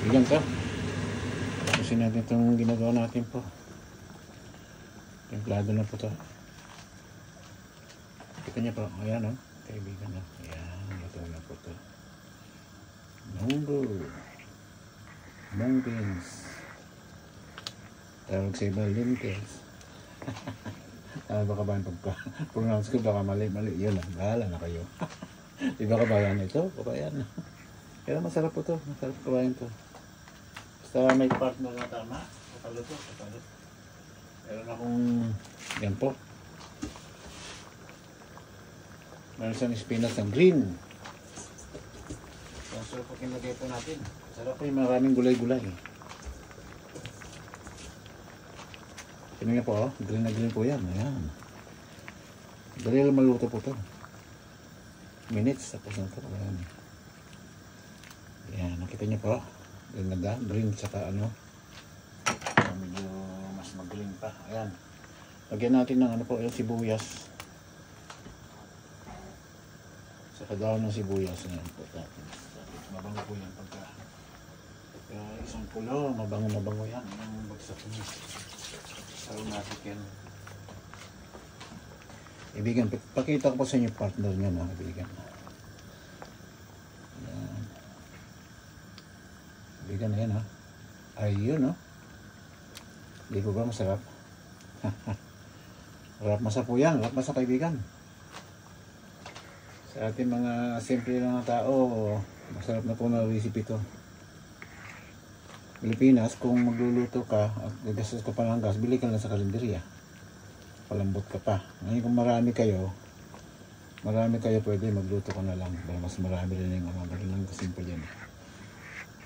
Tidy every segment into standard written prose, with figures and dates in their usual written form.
Bigyan to. Tapusin natin itong ginagawa natin po. Templado na po to. Kita niya po. Ayan o. Kaibigan o. Ayan. Ito na po to. Munggo. Mungkins. Tawag sa iba lintils. Ano ba kabayan pagka-pronounce ko? Baka mali-mali. Yun lang. Bahala na kayo. Iba kabayan ito? Kabayan. Pero masarap po to. Masarap kabayan to. Basta may partner na tama. Kapalo to. Kapalo. Meron akong yan po. Meron siyang spinach ng green. Ang sarap po kinagay po natin. Sarap po yung maraming gulay-gulay. Tingnan niyo po, oh. Green na green po yan. Ayan. Dali lang maluto po to. Minutes. Tapos na to. Ayan. Ayan. Nakita niyo po. Ganda. Green tsaka ano. Medyo mas mag-green pa. Ayan. Lagyan natin ng ano po. Yung sibuyas. Saka daon ng sibuyas. Ayan po natin. Mabango po yan pagka isang pulo. Mabango yan. Ang bagsak niya. Aromatic yan. Ibigan, pakita ko po sa inyo partner nyo na ibigan. Ayan. Ibigan na yan ha. Ayun no. Hindi po ba masarap? Harap masa po yan. Harap masa kaibigan. Sa ating mga simple lang na tao, masarap na po na recipe ito. Pilipinas, kung magluluto ka at gagastos ka pa ng gas, bili ka lang sa kalenderya. Palambot ka pa. Ngayon kung marami kayo, pwede magluto ka na lang. Dahil mas marami rin yung mga lang kasimple yan.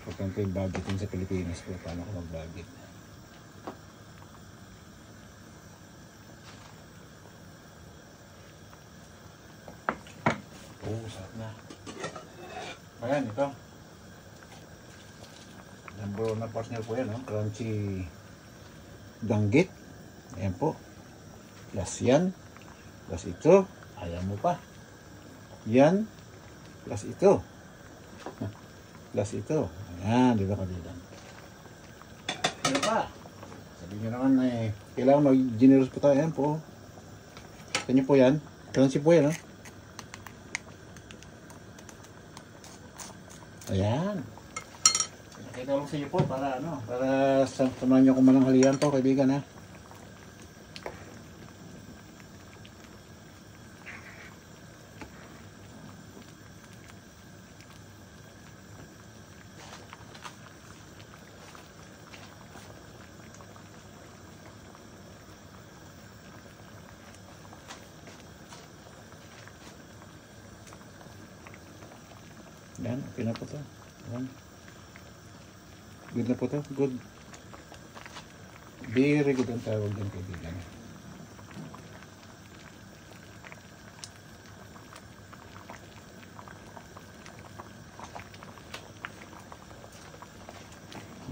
Pag kang kayo budgeting sa Pilipinas, kung paano ka mag-budget. Sarap na. Ayan, ito. Number na partner po yan, no? Crunchy danggit. Ayan po. Plus yan. Plus ito. Ayaw mo pa. Yan. Plus ito. Plus ito. Ayan, di ba kabilang? Ano pa? Sabi nyo naman kailangan mag-generous po tayo. Ayan po. Kanya po yan. Crunchy po yan, no? Ayan. Nakita lang sa iyo po para samahan nyo kung mananghalian po kaibigan ha. Yan, okay na po to. Yan. Good na po to. Good. Very good ang tawag dyan kaibigan.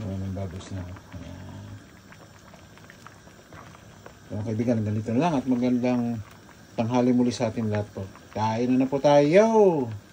Maraming babos na. Ayan. So kaibigan, ganito na lang at magandang tanghali muli sa ating lahat po. Kain na po tayo!